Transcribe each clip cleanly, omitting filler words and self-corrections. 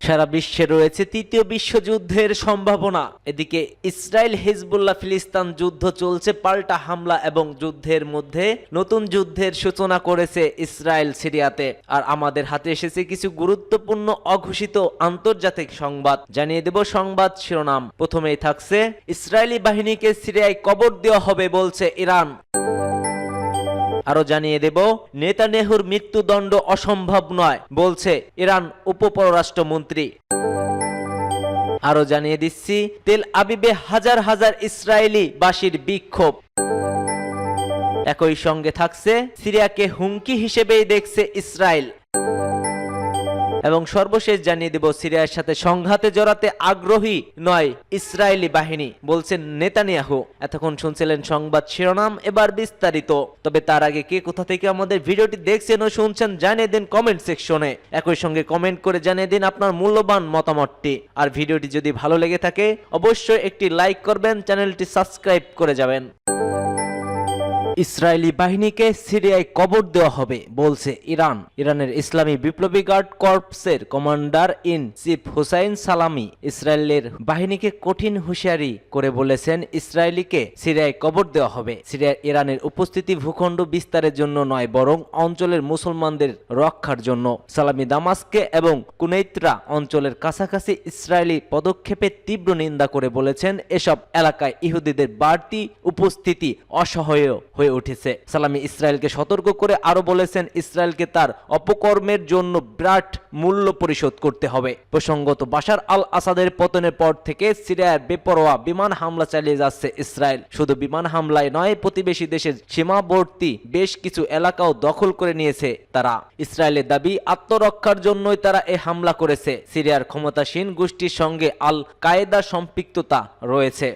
সারা বিশ্বে রয়েছে তৃতীয় বিশ্বযুদ্ধের সম্ভাবনা। এদিকে ইসরায়েল হিজবুল্লাহ ফিলিস্তিন যুদ্ধ চলছে, পাল্টা হামলা এবং যুদ্ধের মধ্যে নতুন যুদ্ধের সূচনা করেছে ইসরায়েল সিরিয়াতে। আর আমাদের হাতে এসেছে কিছু গুরুত্বপূর্ণ অঘোষিত আন্তর্জাতিক সংবাদ, জানিয়ে দেব সংবাদ শিরোনাম। প্রথমেই থাকছে, ইসরায়েলি বাহিনীকে সিরিয়ায় কবর দেওয়া হবে বলছে ইরান। আরো জানিয়ে দেব, নেতানিয়াহুর মৃত্যুদণ্ড অসম্ভব নয় বলছে ইরান উপপররাষ্ট্রমন্ত্রী। আরো জানিয়ে দিচ্ছি, তেল আবিবে হাজার হাজার ইসরায়েলি বাসীর বিক্ষোভ। একই সঙ্গে থাকছে, সিরিয়াকে হুমকি হিসেবেই দেখছে ইসরায়েল। এবং সর্বশেষ জানিয়ে দেব, সিরিয়ার সাথে সংঘাতে জড়াতে আগ্রহী নয় ইসরায়েলি বাহিনী বলছেন নেতানিয়াহু। এতক্ষণ শুনছিলেন সংবাদ শিরোনাম, এবার বিস্তারিত। তবে তার আগে কে কোথা থেকে আমাদের ভিডিওটি দেখছেন ও শুনছেন জানিয়ে দিন কমেন্ট সেকশনে। একই সঙ্গে কমেন্ট করে জানিয়ে দিন আপনার মূল্যবান মতামতটি। আর ভিডিওটি যদি ভালো লেগে থাকে অবশ্যই একটি লাইক করবেন, চ্যানেলটি সাবস্ক্রাইব করে যাবেন। ইসরায়েলি বাহিনীকে সিরিয়ায় কবর দেওয়া হবে বলছে ইরান। ইরানের ইসলামী বিপ্লবী গার্ড কর্পসের commander in chief Hussain Salami ইসরায়েলের বাহিনীকে কঠিন হুঁশিয়ারি করে বলেছেন, ইসরায়েলিকে সিরিয়ায় কবর দেওয়া হবে। সিরিয়ায় ইরানের উপস্থিতি ভূখণ্ড বিস্তারের জন্য নয়, বরং অঞ্চলের মুসলমানদের রক্ষার জন্য। সালামি দামাস্কে এবং কুনৈত্রা অঞ্চলের কাছাকাছি ইসরায়েলি পদক্ষেপের তীব্র নিন্দা করে বলেছেন, এসব এলাকায় ইহুদিদের বাড়তি উপস্থিতি অসহায় হয়ে উঠেছে। সালামি ইসরায়েলকে সতর্ক করে আরো বলেছেন, ইসরায়েলকে তার অপকর্মের জন্য বিরাট মূল্য পরিশোধ করতে হবে। প্রসঙ্গত, বাশার আল আসাদের পতনের পর থেকে সিরিয়ার বেপরোয়া বিমান হামলা চালিয়ে যাচ্ছে ইসরায়েল। শুধু বিমান হামলায় নয়, প্রতিবেশী দেশের সীমাবর্তী বেশ কিছু এলাকাও দখল করে নিয়েছে তারা। ইসরায়েলের দাবি, আত্মরক্ষার জন্যই তারা এই হামলা করেছে। সিরিয়ার ক্ষমতাসীন গোষ্ঠীর সঙ্গে আল কায়েদার সম্পৃক্ততা রয়েছে।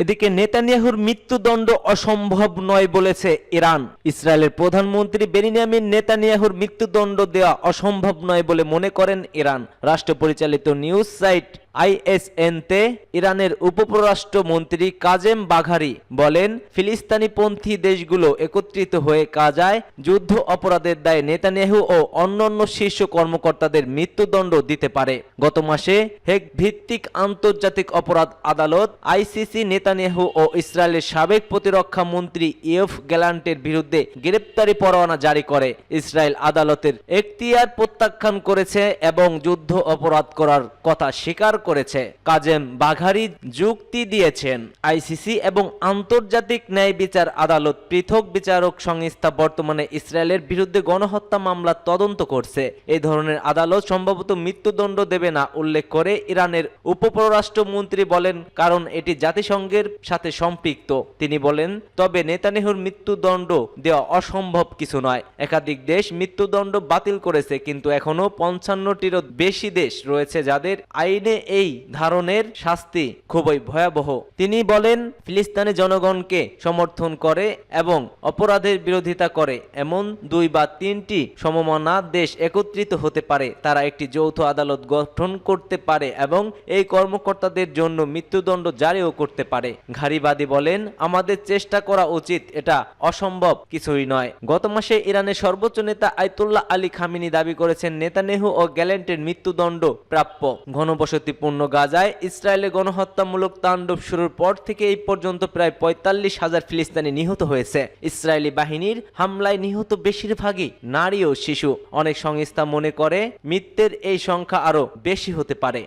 এদিকে নেতানিয়াহুর মৃত্যুদণ্ড অসম্ভব নয় বলেছে ইরান। ইসরায়েলের প্রধানমন্ত্রী বেনিয়ামিন নেতানিয়াহুর মৃত্যুদণ্ড দেওয়া অসম্ভব নয় বলে মনে করেন ইরান। রাষ্ট্র পরিচালিত নিউজ সাইট ISN-তে ইরানের উপপররাষ্ট্রমন্ত্রী কাজেম বাঘারি বলেন, ফিলিস্তিনিপন্থী দেশগুলো একত্রিত হয়ে গাজায় যুদ্ধ অপরাধের দায়ে নেতানিয়াহু ও অন্যান্য শীর্ষ কর্মকর্তাদের মৃত্যুদণ্ড দিতে পারে। গত মাসে হেগ ভিত্তিক আন্তর্জাতিক অপরাধ আদালত ICC নেতানিয়াহু ও ইসরায়েলের সাবেক প্রতিরক্ষা মন্ত্রী ইয়োভ গ্যালান্টের বিরুদ্ধে গ্রেপ্তারি পরোয়ানা জারি করে। ইসরায়েল আদালতের এখতিয়ার প্রত্যাখ্যান করেছে এবং যুদ্ধ অপরাধ করার কথা স্বীকার করেছে। কাজেম বাঘারি যুক্তি দিয়েছেন, ICC এবং আন্তর্জাতিক ন্যায় বিচার আদালত পৃথক বিচারক সংস্থা বর্তমানে ইসরায়েলের বিরুদ্ধে গণহত্যা মামলা তদন্ত করছে। এই ধরনের আদালত সম্ভবত মৃত্যুদণ্ড দেবে না উল্লেখ করে ইরানের উপপররাষ্ট্রমন্ত্রী বলেন, কারণ এটি জাতিসংঘের সাথে সম্পৃক্ত। তিনি বলেন, তবে নেতানিয়াহুর মৃত্যুদণ্ড দেওয়া অসম্ভব কিছু নয়। একাধিক দেশ মৃত্যুদণ্ড বাতিল করেছে, কিন্তু এখনো 55টিরও বেশি দেশ রয়েছে যাদের আইনে এই ধরনের শাস্তি খুবই ভয়াবহ। তিনি বলেন, ফিলিস্তিনি জনগণকে সমর্থন করে এবং অপরাধের বিরোধিতা করে এমন 2 বা 3টি সমমনা দেশ একত্রিত হতে পারে। তারা একটি যৌথ আদালত গঠন করতে পারে এবং এই কর্মকর্তাদের জন্য মৃত্যুদণ্ড জারিও করতে পারে। ঘারিবাদী বলেন, আমাদের চেষ্টা করা উচিত, এটা অসম্ভব কিছুই নয়। গত মাসে ইরানের সর্বোচ্চ নেতা আয়াতুল্লাহ আলী খামেনি দাবি করেছেন, নেতানিয়াহু ও গ্যালান্টের মৃত্যুদণ্ড প্রাপ্য। ঘনবসতিপূর্ণ গাজায় ইসরায়েলের গণহত্যামূলক তাণ্ডব শুরুর পর থেকে এই পর্যন্ত প্রায় 45,000 ফিলিস্তিনি নিহত হয়েছে। ইসরায়েলি বাহিনীর হামলায় নিহত বেশিরভাগই নারী ও শিশু। অনেক সংস্থা মনে করে মৃত্যুর এই সংখ্যা আরো বেশি হতে পারে।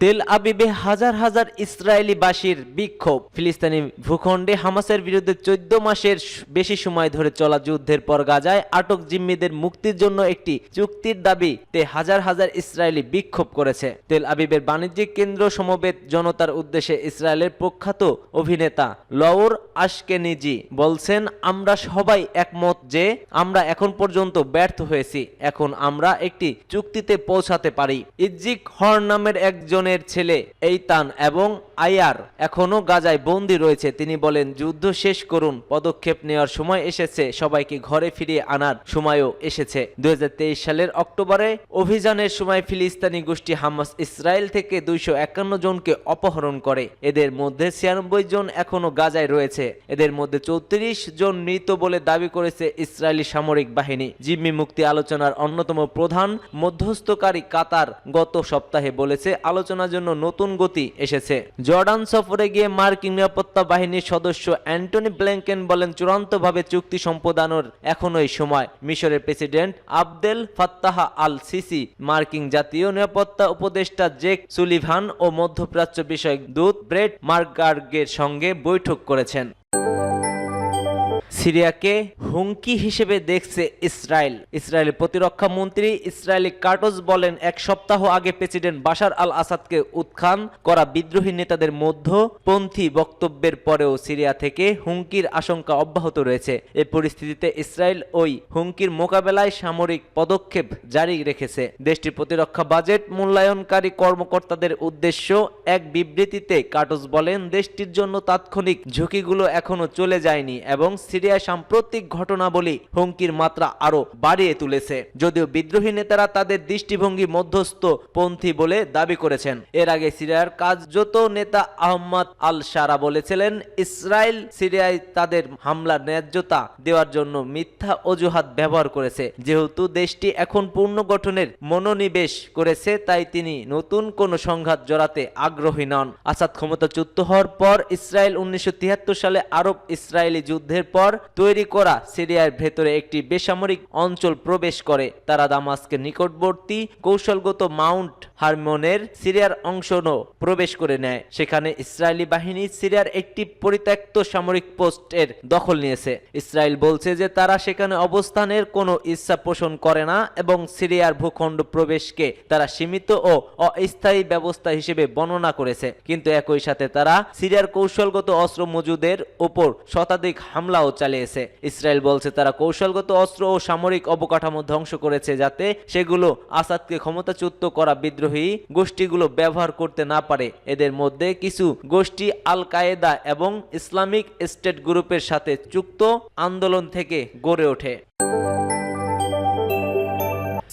তেল আবিবে হাজার হাজার ইসরায়েলি বাসীর বিক্ষোভ। ফিলিস্তিনি ভূখণ্ডে হামাসের বিরুদ্ধে 14 মাসের বেশি সময় ধরে চলা যুদ্ধের পর গাজায় আটক জিম্মিদের মুক্তির জন্য একটি চুক্তির দাবিতে হাজার হাজার ইসরায়েলি বিক্ষোভ করেছে। তেল আবিবের বাণিজ্যিক কেন্দ্র সমবেত জনতার উদ্দেশ্যে ইসরায়েলের প্রখ্যাত অভিনেতা লওর আশকেনিজি বলছেন, আমরা সবাই একমত যে আমরা এখন পর্যন্ত ব্যর্থ হয়েছি। এখন আমরা একটি চুক্তিতে পৌঁছাতে পারি। ইজ্জিক হর্ন নামের একজনের সুলাইমানের ছেলে এইতান এবং আয়ার এখনো গাজায় বন্দী রয়েছে। তিনি বলেন, যুদ্ধ শেষ করুন, পদক্ষেপ নেওয়ার সময় এসেছে, সবাইকে ঘরে ফিরিয়ে আনার সময়ও এসেছে। 2023 সালের অক্টোবরে অভিযানের সময় ফিলিস্তিনি গোষ্ঠী হামাস ইসরায়েল থেকে 251 জনকে অপহরণ করে। এদের মধ্যে 96 জন এখনো গাজায় রয়েছে। এদের মধ্যে 34 জন মৃত বলে দাবি করেছে ইসরায়েলি সামরিক বাহিনী। জিম্মি মুক্তি আলোচনার অন্যতম প্রধান মধ্যস্থকারী কাতার গত সপ্তাহে বলেছে, আলোচনার জন্য নতুন গতি এসেছে। জর্ডান সফরে গিয়ে মার্কিন নিরাপত্তা বাহিনীর সদস্য অ্যান্টনি ব্লিংকেন বলেন, চূড়ান্তভাবে চুক্তি সম্পাদনের এখনোই সময়। মিশরের president Abdel Fattah al CC, মার্কিন জাতীয় নিরাপত্তা উপদেষ্টা জেক সুলিভান ও মধ্যপ্রাচ্য বিষয়ক দূত ব্রেট মার্কার্গের সঙ্গে বৈঠক করেছেন। সিরিয়াকে হুমকি হিসেবে দেখছে ইসরায়েল। ইসরায়েলের প্রতিরক্ষা মন্ত্রী ইসরায়েলি কার্টোস বলেন, এক সপ্তাহ আগে প্রেসিডেন্ট বাশার আল আসাদকে উৎখান করা বিদ্রোহী নেতাদের মধ্যপন্থী বক্তব্যের পরেও সিরিয়া থেকে হুমকির আশঙ্কা অব্যাহত রয়েছে। এই পরিস্থিতিতে ইসরায়েল ওই হুমকির মোকাবেলায় সামরিক পদক্ষেপ জারি রেখেছে। দেশটির প্রতিরক্ষা বাজেট মূল্যায়নকারী কর্মকর্তাদের উদ্দেশ্য এক বিবৃতিতে কার্টোস বলেন, দেশটির জন্য তাৎক্ষণিক ঝুঁকিগুলো এখনো চলে যায়নি এবং সিরিয়া সাম্প্রতিক ঘটনাবলী হুমকির মাত্রা আরো বাড়িয়ে তুলেছে। যদিও বিদ্রোহী নেতারা তাদের দৃষ্টিভঙ্গি মধ্যস্থ পন্থী বলে দাবি করেছেন। এর আগে সিরিয়ার কার্যত নেতা আহমদ আল শারা বলেছিলেন, ইসরায়েল সিরিয়ায় তাদের হামলার ন্যায্যতা দেওয়ার জন্য মিথ্যা অজুহাত ব্যবহার করেছে। যেহেতু দেশটি এখন পুনর্গঠনের মনোনিবেশ করেছে, তাই তিনি নতুন কোনো সংঘাত জড়াতে আগ্রহী নন। আসাদ ক্ষমতাচ্যুত হওয়ার পর ইসরায়েল 1973 সালে আরব ইসরায়েলি যুদ্ধের পর তৈরি করা সিরিয়ার ভেতরে একটি বেসামরিক অঞ্চল প্রবেশ করে। তারা দামাস্কের নিকটবর্তী কৌশলগত মাউন্ট হারমোনের সিরিয়ার অংশ প্রবেশ করে নেয়। সেখানে ইসরায়েলি বাহিনী সিরিয়ার একটি পরিত্যক্ত সামরিক পোস্টের দখল নিয়েছে। ইসরায়েল বলছে যে তারা সেখানে অবস্থানের কোনো ইচ্ছা পোষণ করে না এবং সিরিয়ার ভূখণ্ড প্রবেশকে তারা সীমিত ও অস্থায়ী ব্যবস্থা হিসেবে বর্ণনা করেছে। কিন্তু একই সাথে তারা সিরিয়ার কৌশলগত অস্ত্র মজুদের উপর শতাধিক হামলাও চালিয়েছে। ইসরায়েল বলছে তারা কৌশলগত অস্ত্র ও সামরিক অবকাঠামো ধ্বংস করেছে, যাতে সেগুলো আসাদকে ক্ষমতাচ্যুত করা বিদ্রোহী গোষ্ঠীগুলো ব্যবহার করতে না পারে। এদের মধ্যে কিছু গোষ্ঠী আল কায়েদা এবং ইসলামিক স্টেট গ্রুপের সাথে যুক্ত আন্দোলন থেকে গড়ে ওঠে।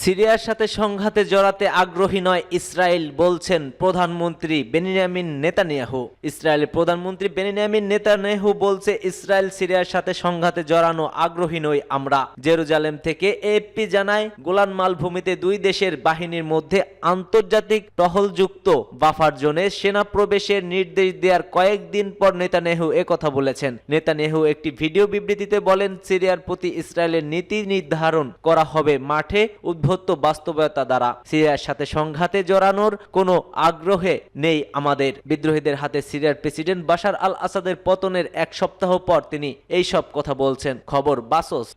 সিরিয়ার সাথে সংঘাতে জড়াতে আগ্রহী নয় ইসরায়েল, বলছেন প্রধানমন্ত্রী বেনিয়ামিন নেতানিয়াহু। ইসরায়েলের প্রধানমন্ত্রী বেনিয়ামিন নেতানিয়াহু বলছে, ইসরায়েল সিরিয়ার সাথে সংঘাতে জড়ানো আগ্রহী নই আমরা। জেরুজালেম থেকে এএফপি জানায়, গোলান মালভূমিতে দুই দেশের বাহিনীর মধ্যে আন্তর্জাতিক টহলযুক্ত বাফার জোনে সেনা প্রবেশের নির্দেশ দেওয়ার কয়েকদিন পর নেতানিয়াহু একথা বলেছেন। নেতানিয়াহু একটি ভিডিও বিবৃতিতে বলেন, সিরিয়ার প্রতি ইসরায়েলের নীতি নির্ধারণ করা হবে মাঠে উদ্ভূত বাস্তবতা দ্বারা। সিরিয়ার সাথে সংঘাতে জড়ানোর কোনো আগ্রহে নেই আমাদের। বিদ্রোহীদের হাতে সিরিয়ার প্রেসিডেন্ট বাশার আল আসাদের পতনের এক সপ্তাহ পর তিনি এই সব কথা বলছেন। খবর বাসস।